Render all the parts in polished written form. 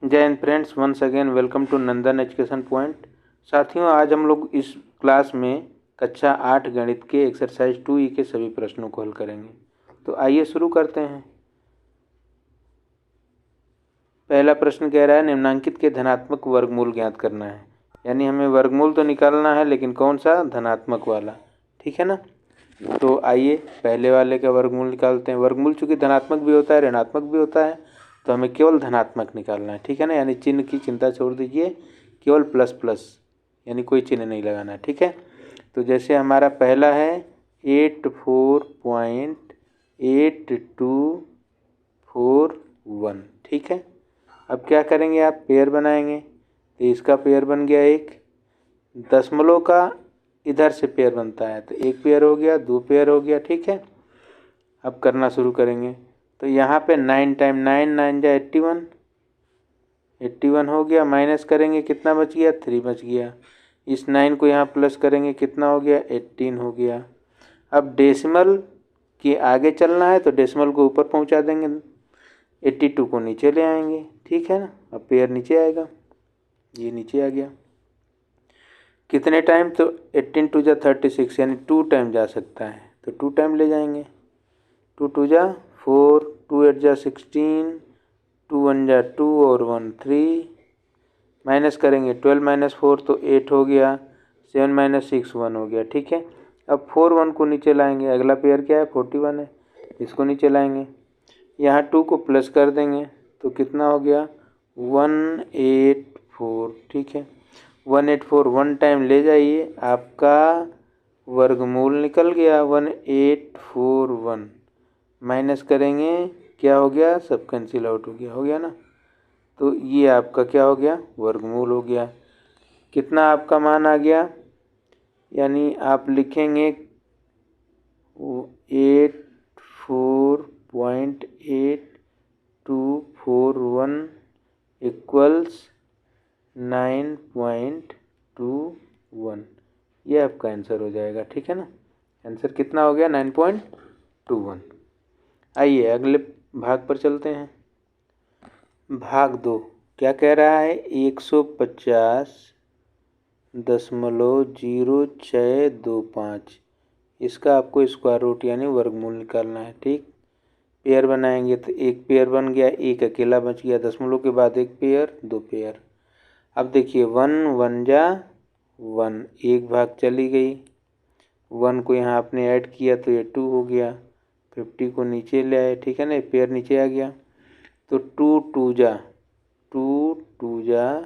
जय हिंद friends, once again welcome to Nandan education point. साथियों, आज हम लोग इस क्लास में कक्षा 8 गणित के एक्सरसाइज 2E के सभी प्रश्नों को हल करेंगे। तो आइए शुरू करते हैं। पहला प्रश्न कह रहा है निम्नांकित के धनात्मक वर्गमूल ज्ञात करना है। यानी हमें वर्गमूल तो निकालना है, लेकिन कौन सा? धनात्मक वाला। ठीक है ना। तो आइए पहले वाले का वर्गमूल निकालते हैं। वर्गमूल चूँकि धनात्मक भी होता है ऋणात्मक भी होता है, तो हमें केवल धनात्मक निकालना है। ठीक है ना। यानी चिन्ह की चिंता छोड़ दीजिए, केवल प्लस प्लस, यानी कोई चिन्ह नहीं लगाना है। ठीक है। तो जैसे हमारा पहला है 84.8241। ठीक है। अब क्या करेंगे, आप पेयर बनाएंगे। तो इसका पेयर बन गया एक, दशमलव का इधर से पेयर बनता है, तो एक पेयर हो गया, दो पेयर हो गया। ठीक है। अब करना शुरू करेंगे। तो यहाँ पे 9 टाइम 9, 9 जा 81, 81 हो गया। माइनस करेंगे, कितना बच गया? 3 बच गया। इस 9 को यहाँ प्लस करेंगे, कितना हो गया? 18 हो गया। अब डेसिमल के आगे चलना है, तो डेसिमल को ऊपर पहुँचा देंगे, 82 को नीचे ले आएंगे। ठीक है ना। अब पेयर नीचे आएगा, ये नीचे आ गया। कितने टाइम? तो 18 2 जा 36, यानी 2 टाइम जा सकता है, तो 2 टाइम ले जाएंगे। 2 2 जा 4, 2 8 जा 16, 2 1 जा 2 और 1 3। माइनस करेंगे, 12 माइनस 4 तो 8 हो गया, 7 माइनस 6 1 हो गया। ठीक है। अब 4 1 को नीचे लाएंगे। अगला पेयर क्या है? 41 है, इसको नीचे लाएंगे। यहाँ 2 को प्लस कर देंगे, तो कितना हो गया? 184। ठीक है। 184 1 टाइम ले जाइए, आपका वर्गमूल निकल गया 1841। माइनस करेंगे, क्या हो गया? सब कैंसिल आउट हो गया ना। तो ये आपका क्या हो गया? वर्गमूल हो गया। कितना आपका मान आ गया? यानी आप लिखेंगे 84.8241 इक्वल्स 9.21। ये आपका आंसर हो जाएगा। ठीक है ना। आंसर कितना हो गया? 9.21। आइए अगले भाग पर चलते हैं। भाग 2 क्या कह रहा है? 150.0625। इसका आपको स्क्वायर रूट यानी वर्गमूल निकालना है। ठीक। पेयर बनाएंगे, तो एक पेयर बन गया, एक अकेला बच गया। दशमलव के बाद एक पेयर, दो पेयर। अब देखिए 1 1 जा 1, एक भाग चली गई। 1 को यहाँ आपने ऐड किया, तो ये 2 हो गया। 50 को नीचे ले आए। ठीक है ना। पेयर नीचे आ गया। तो 2 2 जा 2 2 जा,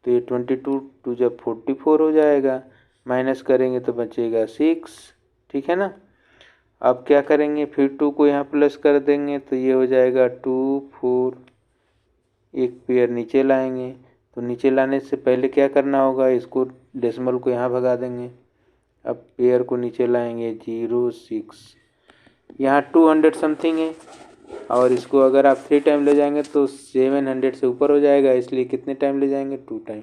तो ये 22 2 जा 44 हो जाएगा। माइनस करेंगे तो बचेगा 6। ठीक है ना। अब क्या करेंगे, फिर 2 को यहाँ प्लस कर देंगे, तो ये हो जाएगा 2 4। एक पेयर नीचे लाएंगे, तो नीचे लाने से पहले क्या करना होगा? इसको डेसिमल को यहाँ भगा देंगे। अब पेयर को नीचे लाएंगे 0 6। यहाँ 200 समथिंग है, और इसको अगर आप 3 टाइम ले जाएंगे तो 700 से ऊपर हो जाएगा। इसलिए कितने टाइम ले जाएंगे? 2 टाइम।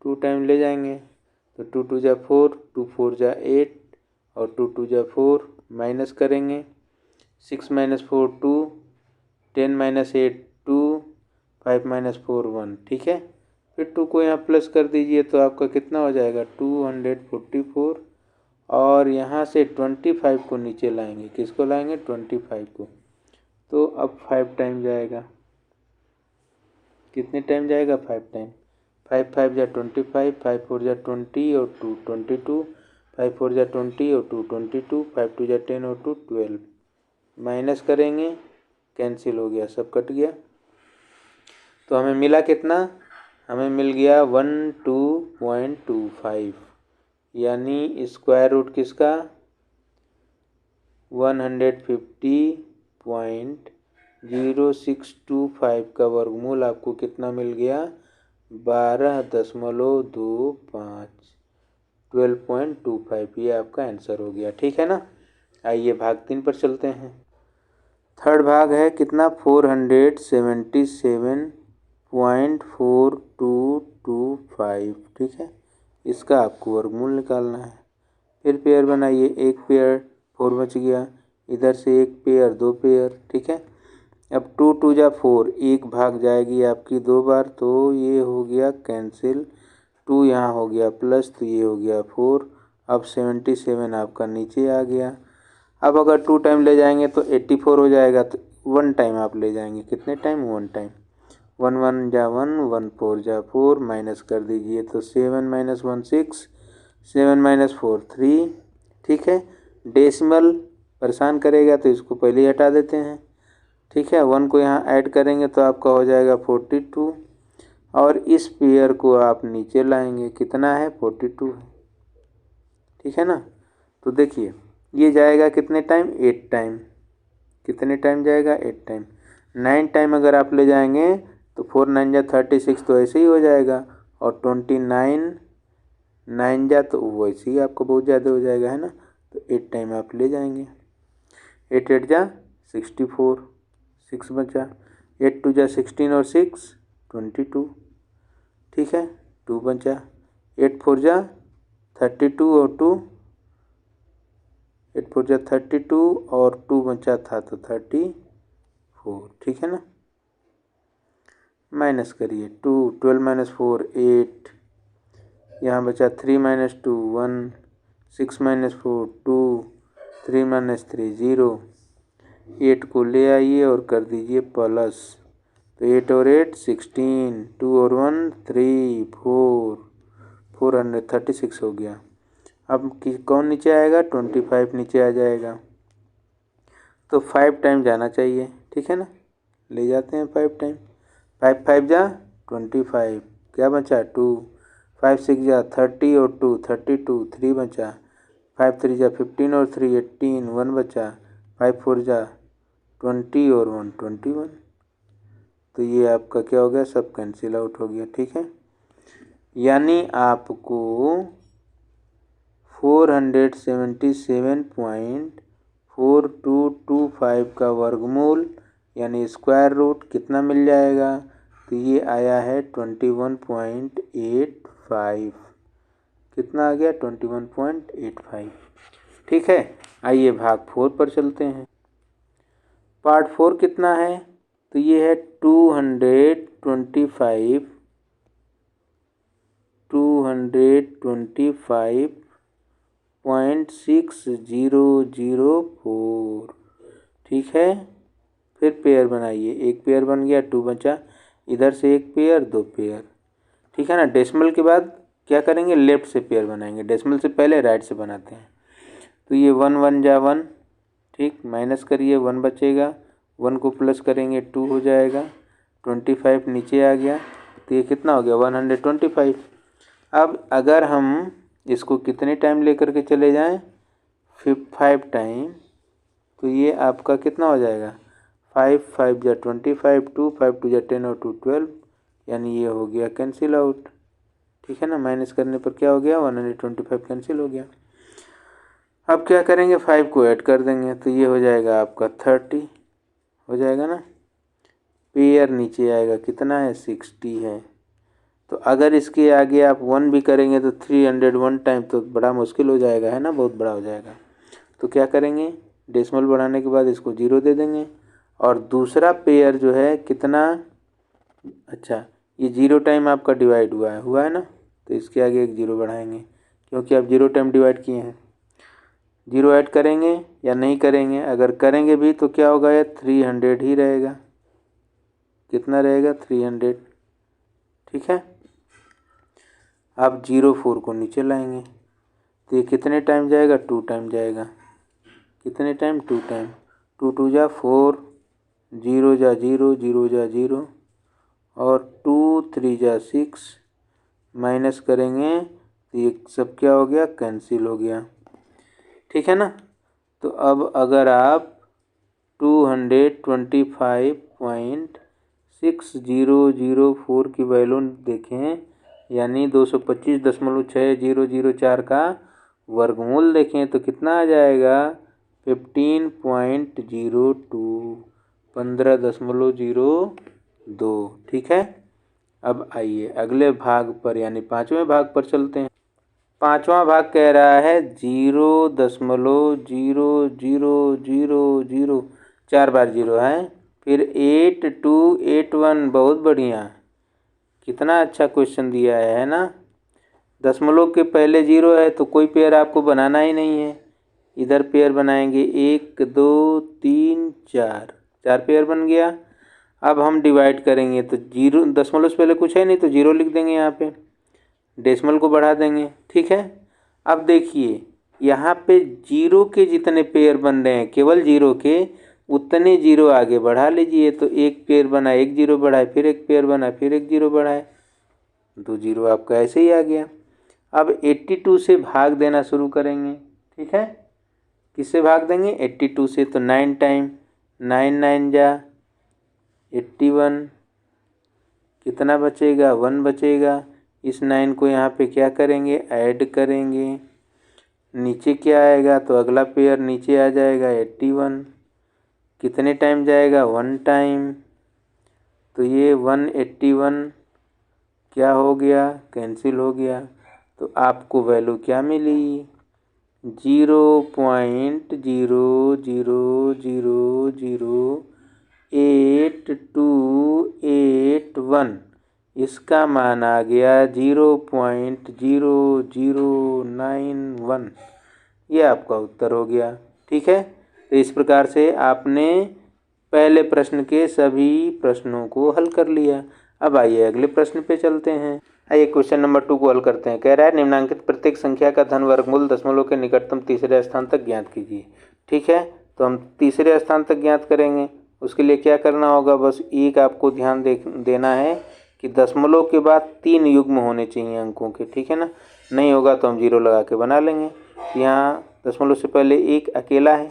2 टाइम ले जाएंगे, तो 2 2 जा 4, 2 4 जा 8 और 2 2 जा 4। माइनस करेंगे, 6 माइनस 4 2, 10 माइनस 8 2, 5 माइनस 4 1। ठीक है। फिर 2 को यहाँ प्लस कर दीजिए, तो आपका कितना हो जाएगा? 244। और यहाँ से 25 को नीचे लाएंगे। किसको लाएंगे? 25 को। तो अब 5 टाइम जाएगा। कितने टाइम जाएगा? 5 टाइम। 5 5 जा 25, 5 4 जा 20 और 2 22, 5 4 जा 20 और 2 22, 5 2 जा 10 और 2 12। माइनस करेंगे, कैंसिल हो गया, सब कट गया। तो हमें मिला कितना? हमें मिल गया 12.25। यानी स्क्वायर रूट किसका? 150.0625 का वर्गमूल आपको कितना मिल गया? 12.25। 12.25 ये आपका आंसर हो गया। ठीक है ना। आइए भाग 3 पर चलते हैं। थर्ड भाग है कितना? 477.4225। ठीक है। इसका आपको वर्गमूल निकालना है। फिर पेयर बनाइए, एक पेयर 4 बच गया, इधर से एक पेयर, दो पेयर। ठीक है। अब 2 2 जा 4, एक भाग जाएगी आपकी 2 बार, तो ये हो गया कैंसिल। 2 यहाँ हो गया प्लस, तो ये हो गया 4। अब 77 आपका नीचे आ गया। अब अगर 2 टाइम ले जाएंगे तो 84 हो जाएगा, तो 1 टाइम आप ले जाएंगे। कितने टाइम? 1 टाइम। 1 1 जा 1, 1 4 जा 4, माइनस कर दीजिए तो 7 - 1 6, 7 - 4 3। ठीक है, डेसिमल परेशान करेगा तो इसको पहले ही हटा देते हैं। ठीक है, 1 को यहाँ ऐड करेंगे तो आपका हो जाएगा 42, और इस पेयर को आप नीचे लाएंगे। कितना है? 42 है। ठीक है ना, तो देखिए ये जाएगा कितने टाइम? 8 टाइम। कितने टाइम जाएगा? 8 टाइम। 9 टाइम अगर आप ले जाएंगे तो 4 9 जा 36, तो ऐसे ही हो जाएगा। और 29 9 जा तो वैसे ही आपको बहुत ज़्यादा हो जाएगा, है ना। तो 8 टाइम आप ले जाएंगे। 8 8 जा 64, 6 बचा। 8 2 जा 16 और 6 22। ठीक है, 2 बचा। 8 4 जा 32 और 2, 8 4 जा 32 और 2 बचा था तो 34। ठीक है ना, माइनस करिए। 2 12 - 4 8, यहाँ बचा 3 - 2 1, 6 - 4 2, 3 - 3 0। 8 को ले आइए और कर दीजिए प्लस, तो 8 और 8 16, 2 और 1 3 4, 436 हो गया। अब कौन नीचे आएगा? 25 नीचे आ जाएगा, तो 5 टाइम जाना चाहिए। ठीक है ना, ले जाते हैं 5 टाइम। 5 5 जा 25, क्या बचा? 2। 5 6 जा 30 और 2 32, 3 बचा। 5 3 जा 15 और 3 18, 1 बचा। 5 4 जा 20 और 1 21। तो ये आपका क्या हो गया? सब कैंसिल आउट हो गया। ठीक है, यानी आपको 477.4225 का वर्गमूल यानी स्क्वायर रूट कितना मिल जाएगा? तो ये आया है 21.85। कितना आ गया? 21.85। ठीक है, आइए भाग 4 पर चलते हैं। पार्ट 4 कितना है? तो ये है 225.6004। ठीक है, फिर पेयर बनाइए। एक पेयर बन गया, 2 बचा। इधर से एक पेयर, 2 पेयर। ठीक है ना, डेसिमल के बाद क्या करेंगे? लेफ्ट से पेयर बनाएंगे। डेसिमल से पहले राइट से बनाते हैं। तो ये 1 1 जा 1, ठीक, माइनस करिए 1 बचेगा। 1 को प्लस करेंगे 2 हो जाएगा। 25 नीचे आ गया, तो ये कितना हो गया? 125। अब अगर हम इसको कितने टाइम लेकर के चले जाएं? 5 टाइम, तो ये आपका कितना हो जाएगा? 5 5 जा 25, 2 5 2 जा 10 और 2 12, यानी ये हो गया कैंसिल आउट। ठीक है ना, माइनस करने पर क्या हो गया? 125 कैंसिल हो गया। अब क्या करेंगे? 5 को ऐड कर देंगे, तो ये हो जाएगा आपका 30 हो जाएगा ना। पेयर नीचे आएगा, कितना है? 60 है। तो अगर इसके आगे आप 1 भी करेंगे तो 301 टाइम तो बड़ा मुश्किल हो जाएगा, है ना, बहुत बड़ा हो जाएगा। तो क्या करेंगे? डेसिमल बढ़ाने के बाद इसको 0 दे देंगे। और दूसरा पेयर जो है कितना? अच्छा, ये 0 टाइम आपका डिवाइड हुआ है ना, तो इसके आगे एक 0 बढ़ाएंगे, क्योंकि आप 0 टाइम डिवाइड किए हैं। 0 ऐड करेंगे या नहीं करेंगे? अगर करेंगे भी तो क्या होगा? ये 300 ही रहेगा। कितना रहेगा? 300। ठीक है, आप 04 को नीचे लाएंगे, तो ये कितने टाइम जाएगा? 2 टाइम जाएगा। कितने टाइम? 2 टाइम। 2 2 जा 4, 0 जा 0, 0 जा 0, और 2 3 जा 6, माइनस करेंगे तो ये सब क्या हो गया? कैंसिल हो गया। ठीक है ना, तो अब अगर आप 225.6004 की वैल्यू देखें, यानी 225.6004 का वर्गमूल देखें, तो कितना आ जाएगा? 15.02, 15.02। ठीक है, अब आइए अगले भाग पर यानी 5वें भाग पर चलते हैं। 5वां भाग कह रहा है 0.0000, 4 बार 0 है, फिर 8281, बहुत बढ़िया, कितना अच्छा क्वेश्चन दिया है ना। दशमलव के पहले 0 है तो कोई पेयर आपको बनाना ही नहीं है। इधर पेयर बनाएंगे 1 2 3 4, 4 पेयर बन गया। अब हम डिवाइड करेंगे तो 0, दशमलव से पहले कुछ है नहीं तो 0 लिख देंगे यहाँ पे, डेसिमल को बढ़ा देंगे। ठीक है, अब देखिए यहाँ पे 0 के जितने पेयर बन रहे हैं, केवल 0 के उतने 0 आगे बढ़ा लीजिए। तो एक पेयर बना, एक 0 बढ़ाए, फिर एक पेयर बना, फिर एक 0 बढ़ाए, तो 0 आपका ऐसे ही आ गया। अब 82 से भाग देना शुरू करेंगे। ठीक है, किससे भाग देंगे? 82 से। तो 9 टाइम 9 9 जा 81, कितना बचेगा? 1 बचेगा। इस 9 को यहाँ पे क्या करेंगे? ऐड करेंगे। नीचे क्या आएगा? तो अगला पेयर नीचे आ जाएगा 81, कितने टाइम जाएगा? 1 टाइम। तो ये 181 क्या हो गया? कैंसिल हो गया। तो आपको वैल्यू क्या मिली? 0.00008281। इसका मान आ गया 0.0091। ये आपका उत्तर हो गया। ठीक है, तो इस प्रकार से आपने पहले प्रश्न के सभी प्रश्नों को हल कर लिया। अब आइए अगले प्रश्न पे चलते हैं। आइए क्वेश्चन नंबर 2 को हल करते हैं। कह रहा है निम्नांकित प्रत्येक संख्या का धन वर्गमूल दशमलव के निकटतम तीसरे स्थान तक ज्ञात कीजिए। ठीक है, तो हम तीसरे स्थान तक ज्ञात करेंगे। उसके लिए क्या करना होगा? बस एक आपको ध्यान देना है कि दशमलव के बाद 3 युग्म होने चाहिए अंकों के। ठीक है ना, नहीं होगा तो हम 0 लगा के बना लेंगे। यहाँ दशमलव से पहले 1 अकेला है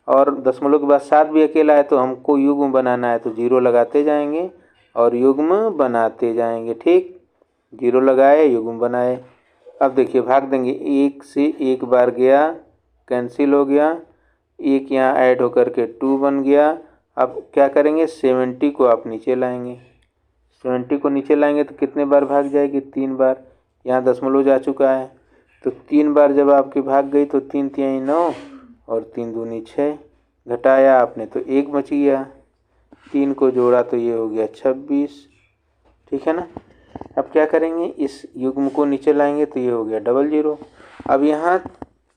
और दशमलव के बाद 7 भी अकेला है, तो हमको युग्म बनाना है तो 0 लगाते जाएंगे और युग्म बनाते जाएंगे। ठीक, 0 लगाए, युग्म बनाए। अब देखिए भाग देंगे, 1 से 1 बार गया, कैंसिल हो गया, 1 यहाँ ऐड होकर के 2 बन गया। अब क्या करेंगे? 70 को आप नीचे लाएंगे। 70 को नीचे लाएंगे तो कितने बार भाग जाएगी? 3 बार। यहाँ दशमलव जा चुका है तो 3 बार जब आपकी भाग गई तो 3 तिहाई 9 और 3 दूनी 6, घटाया आपने तो 1 बच गया, 3 को जोड़ा तो ये हो गया 26। ठीक है ना, अब क्या करेंगे? इस युग्म को नीचे लाएंगे तो ये हो गया 00। अब यहाँ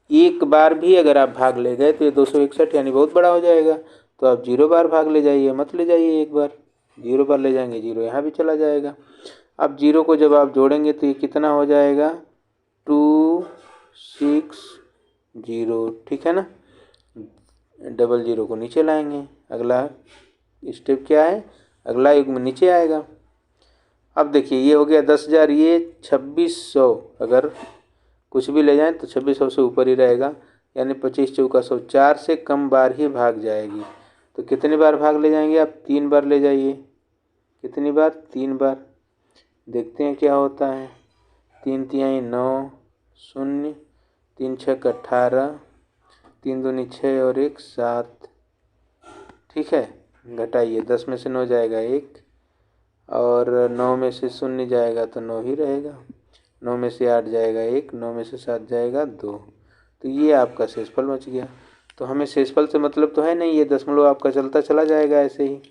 एक बार भी अगर आप भाग ले गए तो ये 261 यानी बहुत बड़ा हो जाएगा। तो आप 0 बार भाग ले जाइए, मत ले जाइए एक बार, 0 बार ले जाएंगे 0 यहाँ भी चला जाएगा। अब 0 को जब आप जोड़ेंगे तो ये कितना हो जाएगा? 260। ठीक है ना, 00 को नीचे लाएंगे। अगला स्टेप क्या है? अगला युग्म नीचे आएगा। अब देखिए ये हो गया 10,000, ये 2600, अगर कुछ भी ले जाएं तो 2600 से ऊपर ही रहेगा, यानी 25 चौका 100, 4 से कम बार ही भाग जाएगी। तो कितनी बार भाग ले जाएंगे आप? 3 बार ले जाइए। कितनी बार? 3 बार। देखते हैं क्या होता है। 3 तिहाई 9, 0, 3 छक 18, 3 दूनी 6 और 1 7। ठीक है, घटाइए, 10 में से 9 जाएगा 1 और 9 में से 0 जाएगा तो 9 ही रहेगा, 9 में से 8 जाएगा 1, 9 में से 7 जाएगा 2। तो ये आपका शेषफल बच गया। तो हमें शेषफल से मतलब तो है नहीं, ये दशमलव आपका चलता चला जाएगा ऐसे ही।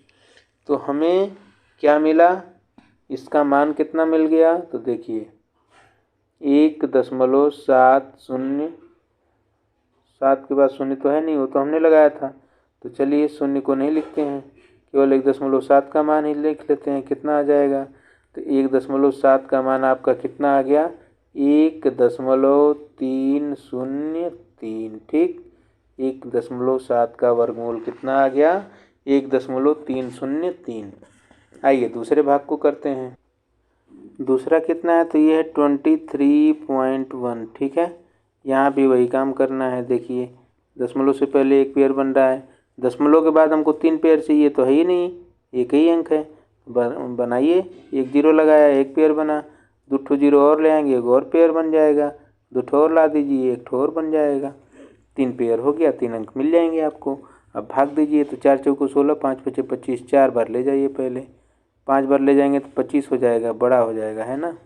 तो हमें क्या मिला? इसका मान कितना मिल गया? तो देखिए 1.70, 7 के बाद 0 तो है नहीं, वो तो हमने लगाया था। तो चलिए 0 को नहीं लिखते हैं, केवल 1.7 का मान ही लिख लेते हैं। कितना आ जाएगा? तो 1.7 का मान आपका कितना आ गया? 1.303। ठीक, 1.7 का वर्गमूल कितना आ गया? 1.303। आइए दूसरे भाग को करते हैं। दूसरा कितना है? तो ये है 23.1। ठीक है, यहाँ भी वही काम करना है। देखिए दशमलव से पहले 1 पेयर बन रहा है, दशमलव के बाद हमको 3 पेयर चाहिए, तो है ही नहीं, एक ही अंक है। बनाइए, 1 0 लगाया, 1 पेयर बना, 2 0 और ले आएंगे, 1 और पेयर बन जाएगा, 2 और ला दीजिए, 1 और बन जाएगा, 3 पेयर हो गया, 3 अंक मिल जाएंगे आपको। अब भाग दीजिए, तो 4 चौको 16, 5 पचे 25, 4 बार ले जाइए पहले, 5 बार ले जाएंगे तो 25 हो जाएगा, बड़ा हो जाएगा, है ना।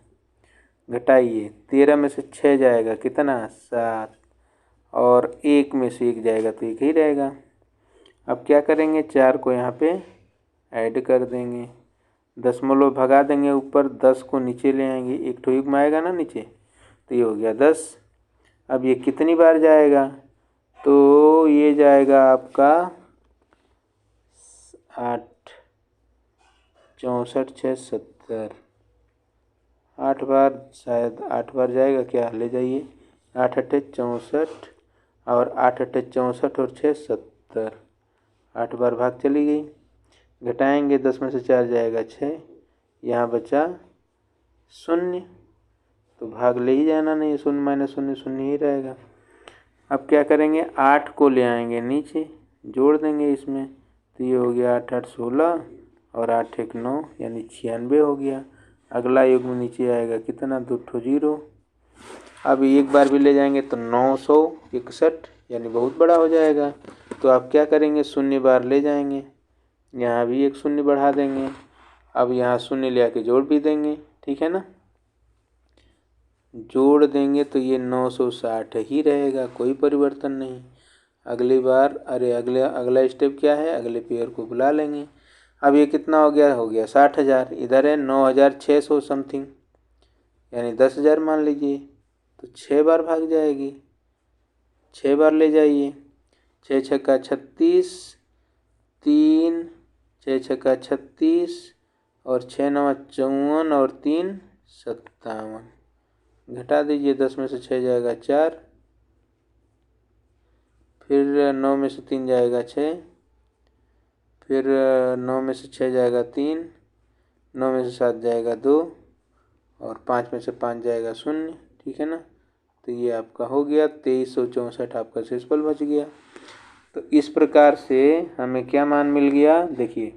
घटाइए, 13 में से 6 जाएगा, कितना? 7, और 1 में से 1 जाएगा तो 1 ही रहेगा। अब क्या करेंगे? 4 को यहाँ पे ऐड कर देंगे, दशमलव भगा देंगे ऊपर, 10 को नीचे ले आएंगे, एक ठो युग्म आएगा ना नीचे, तो ये हो गया 10। अब ये कितनी बार जाएगा, तो ये जाएगा आपका 8, 64, 6, 70, 8 बार, शायद 8 बार जाएगा क्या, ले जाइए। 8 अट्ठे 64 और 8 अट्ठे 64 और 6 70, 8 बार भाग चली गई। घटाएंगे 10 में से 4 जाएगा 6, यहाँ बचा 0, तो भाग ले ही जाना नहीं, 0 माइनस 0 0 ही रहेगा। अब क्या करेंगे, 8 को ले आएंगे नीचे, जोड़ देंगे इसमें, तो ये हो गया 8 8 16 और 8 1 9 यानी 96 हो गया। अगला युग्म नीचे आएगा कितना, 2 ठो 0। अब एक बार भी ले जाएंगे तो 961 यानी बहुत बड़ा हो जाएगा। तो आप क्या करेंगे, 0 बार ले जाएंगे, यहाँ भी एक 0 बढ़ा देंगे, अब यहाँ 0 ले आके जोड़ भी देंगे, ठीक है ना। जोड़ देंगे तो ये 960 ही रहेगा, कोई परिवर्तन नहीं। अगली बार अगला स्टेप क्या है, अगले पेयर को बुला लेंगे। अब ये कितना हो गया 60,000, इधर है 9,600 समथिंग यानी 10,000 मान लीजिए, तो 6 बार भाग जाएगी, 6 बार ले जाइए, 6 छक्का 36, 3 6 छक्का 36 और 6 नवा 54 और 3 57, घटा दीजिए, 10 में से 6 जाएगा 4, फिर 9 में से 3 जाएगा 6, फिर 9 में से 6 जाएगा 3, 9 में से 7 जाएगा 2 और 5 में से 5 जाएगा 0, ठीक है ना। तो ये आपका हो गया 2364, आपका शेषफल बच गया। तो इस प्रकार से हमें क्या मान मिल गया, देखिए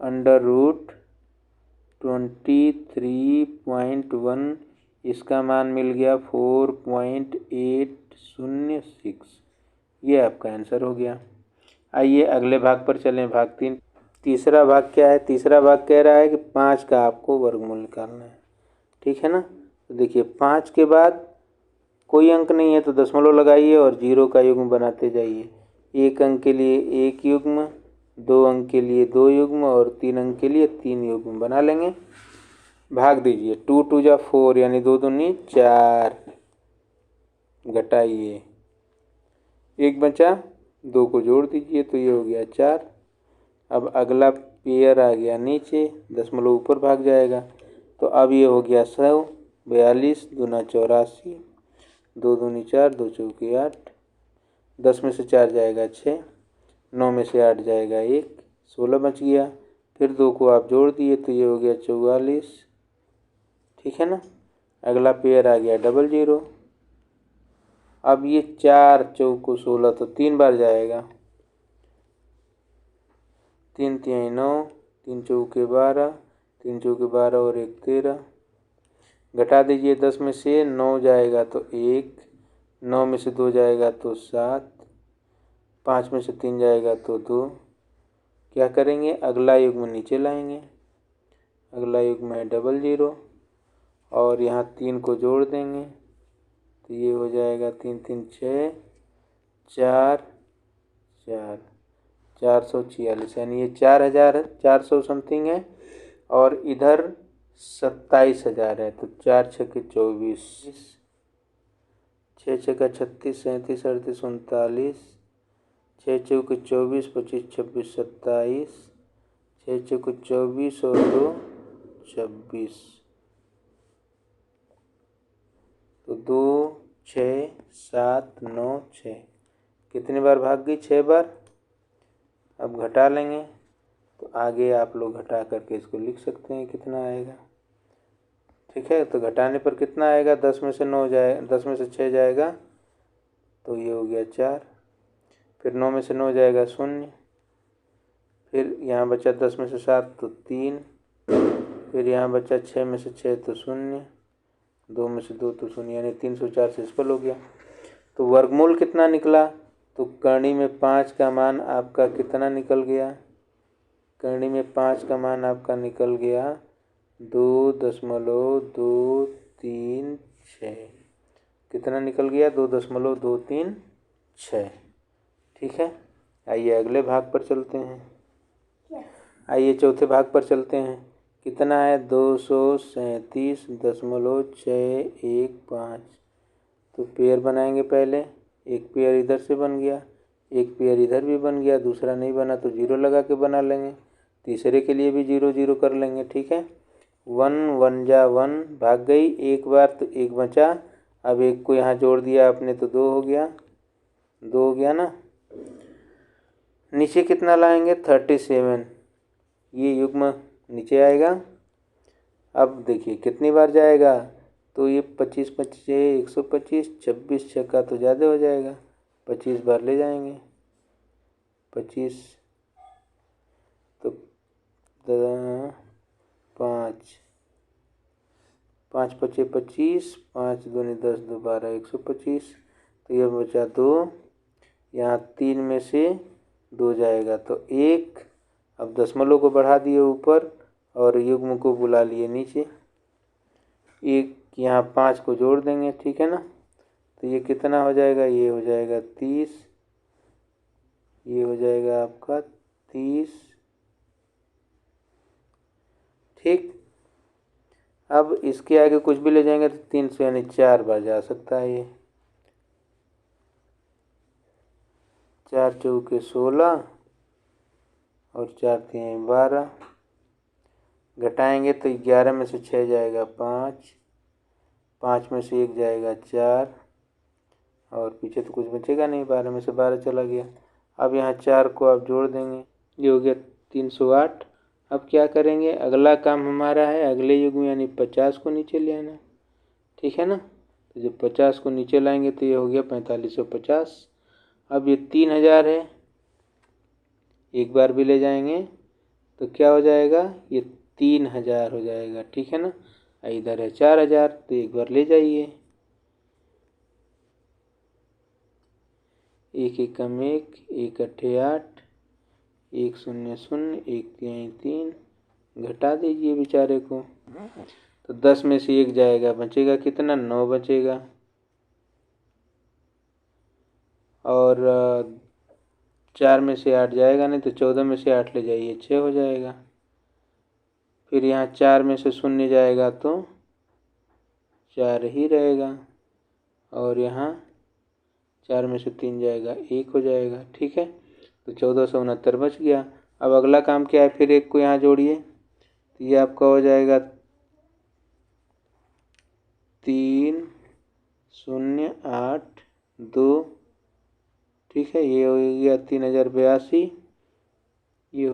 √23.1 इसका मान मिल गया 4.806, ये आपका आंसर हो गया। आइए अगले भाग पर चलें, भाग 3। तीसरा भाग क्या है, तीसरा भाग कह रहा है कि 5 का आपको वर्गमूल निकालना है, ठीक है ना। तो देखिए 5 के बाद कोई अंक नहीं है तो दशमलव लगाइए और 0 का युग्म बनाते जाइए। 1 अंक के लिए 1 युग्म, 2 अंक के लिए 2 युग्म और 3 अंक के लिए 3 युग्म बना लेंगे। भाग दीजिए, 2 2 जा 4 यानी 2 दूनी 4, घटाइए 1 बचा, 2 को जोड़ दीजिए तो ये हो गया 4। अब अगला पेयर आ गया नीचे, दशमलव ऊपर भाग जाएगा, तो अब ये हो गया 100, 42 दूना 84, 2 दूनी 4, 2 चौके 8, 10 में से 4 जाएगा 6, 9 में से 8 जाएगा 1, 16 बच गया, फिर 2 को आप जोड़ दिए तो ये हो गया 44, ठीक है ना। अगला पेयर आ गया 00, अब ये 4 चौको 16 तो 3 बार जाएगा, 3 तिहाई 9, 3 चौके 12, 3 चौके 12 और 1 13, घटा दीजिए, 10 में से 9 जाएगा तो 1, 9 में से 2 जाएगा तो 7, 5 में से 3 जाएगा तो 2। क्या करेंगे, अगला युग्म नीचे लाएंगे, अगला युग्म है 00 और यहाँ 3 को जोड़ देंगे तो ये हो जाएगा 3 3 6 4 4, 446 यानी ये 4,400 समथिंग है और इधर 27,000 है, तो 4 छक्के 24, 6 छक्का 36, 37, 38, 39, 6 चौके 24, 25, 26, 27, 6 चौके 24 और 2 26, तो 2 6 7 9 6, कितनी बार भाग गई, 6 बार। अब घटा लेंगे तो आगे आप लोग घटा करके इसको लिख सकते हैं कितना आएगा, ठीक है। तो घटाने पर कितना आएगा, 10 में से 9 जाए, 10 में से 6 जाएगा तो ये हो गया 4, फिर 9 में से 9 जाएगा 0, फिर यहाँ बचा 10 में से 7 तो 3, फिर यहाँ बचा 6 में से 6 तो 0, 2 में से 2 तो 0 यानी 304 शेषफल हो गया। तो वर्गमूल कितना निकला, तो करणी में 5 का मान आपका कितना निकल गया, करणी में 5 का मान आपका निकल गया 2.236, कितना निकल गया, 2.236, ठीक है। आइए अगले भाग पर चलते हैं। आइए चौथे भाग पर चलते हैं। कितना है? 237.615। तो पेयर बनाएंगे पहले। एक पेयर इधर से बन गया, एक पेयर इधर भी बन गया, दूसरा नहीं बना तो जीरो लगा के बना लेंगे। तीसरे के लिए भी 0 0 कर लेंगे। ठीक है। 1 1 जा 1 भाग गई एक बार तो एक बचा। अब एक को यहाँ जोड़ दिया आपने तो 2 हो गया, 2 हो गया ना। नीचे कितना लाएंगे? 37। ये युग्म नीचे आएगा। अब देखिए कितनी बार जाएगा, तो ये 25 25 125, 26 छक्का तो ज़्यादा हो जाएगा, 25 बार ले जाएंगे। 25 तो 5 5 पचे 25, 5 दूनी 10, 2 12, 125। तो ये बचा 2, यहाँ 3 में से 2 जाएगा तो 1। अब दशमलव को बढ़ा दिए ऊपर और युग्म को बुला लिए नीचे। एक यहाँ 5 को जोड़ देंगे। ठीक है ना। तो ये कितना हो जाएगा? ये हो जाएगा 30, ये हो जाएगा आपका 30। ठीक। अब इसके आगे कुछ भी ले जाएंगे तो 300 यानी 4 बार जा सकता है ये। 4 चौके 16 और 4 3 12। घटाएंगे तो 11 में से 6 जाएगा 5, 5 में से 1 जाएगा 4 और पीछे तो कुछ बचेगा नहीं, 12 में से 12 चला गया। अब यहाँ 4 को आप जोड़ देंगे, ये हो गया 308। अब क्या करेंगे? अगला काम हमारा है अगले युग्म यानी 50 को नीचे ले आना। ठीक है ना। तो जब 50 को नीचे लाएंगे तो ये हो गया 4550। अब ये 3000 है, एक बार भी ले जाएंगे तो क्या हो जाएगा? ये 3000 हो जाएगा। ठीक है ना। इधर है 4000 तो एक बार ले जाइए। 1 एकम 1, 1 अट्ठे 8, 1 0 0, 1 3 3। घटा दीजिए बेचारे को। तो 10 में से 1 जाएगा, बचेगा कितना? 9 बचेगा। और 4 में से 8 जाएगा नहीं तो 14 में से 8 ले जाइए, 6 हो जाएगा। फिर यहाँ 4 में से 0 जाएगा तो 4 ही रहेगा और यहाँ 4 में से 3 जाएगा 1 हो जाएगा। ठीक है। तो 1469 बच गया। अब अगला काम क्या है? फिर 1 को यहाँ जोड़िए तो ये आपका हो जाएगा 3 0 8 2। ठीक है। ये हो गया 3082। ये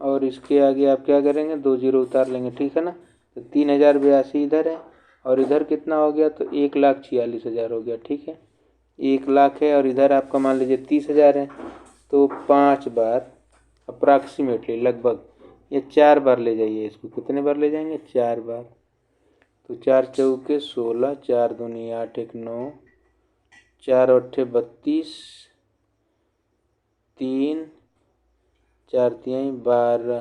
और इसके आगे आप क्या करेंगे? 2 0 उतार लेंगे। ठीक है ना। तो 3082 इधर है और इधर कितना हो गया? तो 1,46,000 हो गया। ठीक है। 1 लाख है और इधर आपका मान लीजिए 30,000 है तो 5 बार अप्रॉक्सीमेटली लगभग ये 4 बार ले जाइए इसको। कितने बार ले जाएंगे? 4 बार। तो 4 चौके 16, 4 दूनी 8 1 9, 4 अट्ठे 32, 3 4 3 12।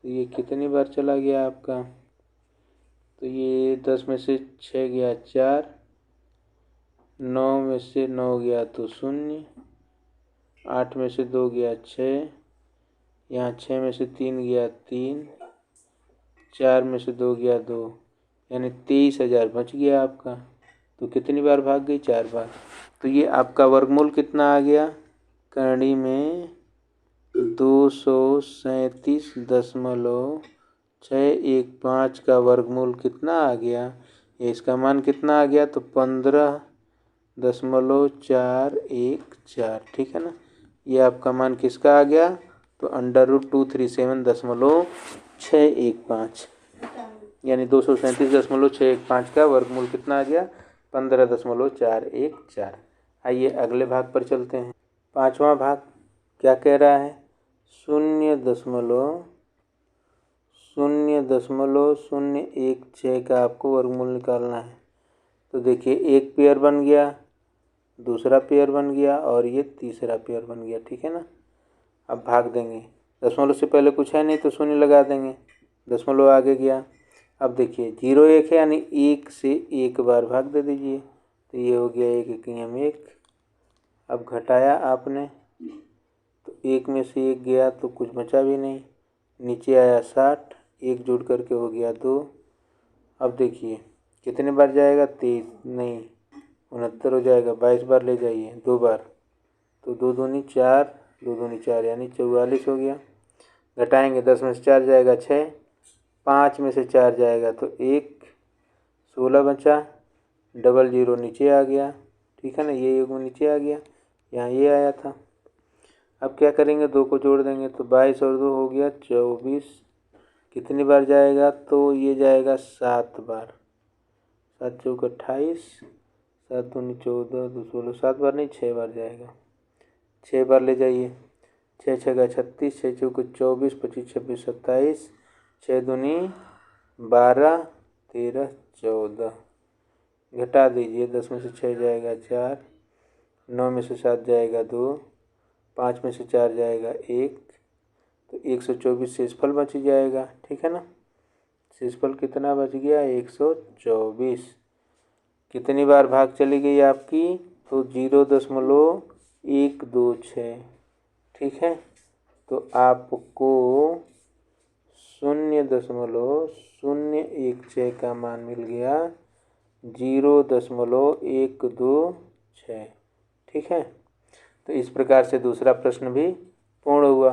तो ये कितनी बार चला गया आपका? तो ये 10 में से 6 गया 4, 9 में से 9 गया तो 0, 8 में से 2 गया 6, यहाँ 6 में से 3 गया 3, 4 में से 2 गया 2, यानी 23,000 बच गया आपका। तो कितनी बार भाग गई? 4 बार। तो ये आपका वर्गमूल कितना आ गया? करणी में 237.615 का वर्गमूल कितना आ गया? ये इसका मान कितना आ गया? तो 15.414। ठीक है ना। ये आपका मान किसका आ गया? तो √237.615 यानी 237.615 का वर्गमूल कितना आ गया? 15.414। आइए अगले भाग पर चलते हैं। 5वां भाग क्या कह रहा है? 0.016 का आपको वर्गमूल निकालना है। तो देखिए एक पेयर बन गया, दूसरा पेयर बन गया और ये तीसरा पेयर बन गया। ठीक है ना। अब भाग देंगे, दशमलव से पहले कुछ है नहीं तो 0 लगा देंगे, दशमलव आगे गया। अब देखिए 0 1 है यानी 1 से 1 बार भाग दे दीजिए तो ये हो गया 1 एकम 1। अब घटाया आपने तो 1 में से 1 गया तो कुछ बचा भी नहीं, नीचे आया 60, 1 जोड़ करके हो गया 2। अब देखिए कितने बार जाएगा, 23 नहीं 69 हो जाएगा, 22 बार ले जाइए 2 बार, तो 2 दूनी 4, 2 दूनी 4 यानी 44 हो गया। घटाएंगे 10 में से 4 जाएगा 6, 5 में से 4 जाएगा तो 1, 16 बचा, डबल जीरो नीचे आ गया, ठीक है ना, ये योग नीचे आ गया, यहाँ ये आया था। अब क्या करेंगे, 2 को जोड़ देंगे तो 22 और 2 हो गया 24। कितनी बार जाएगा, तो ये जाएगा 7 बार, 7 चौक 28, 7 दूनी 14, 2 16, 7 बार नहीं 6 बार जाएगा, 6 बार ले जाइए, 6 छः 36, 6 चौक 24, 25 26 27, 6 दूनी 12, 13 14, घटा दीजिए, 10 में से 6 जाएगा 4, 9 में से 7 जाएगा 2, 5 में से 4 जाएगा 1, तो 124 शेषफल बच जाएगा, ठीक है ना। शेषफल कितना बच गया, 124। कितनी बार भाग चली गई आपकी, तो 0.126, ठीक है। तो आपको 0.016 का मान मिल गया, 0.126, ठीक है। तो इस प्रकार से दूसरा प्रश्न भी पूर्ण हुआ।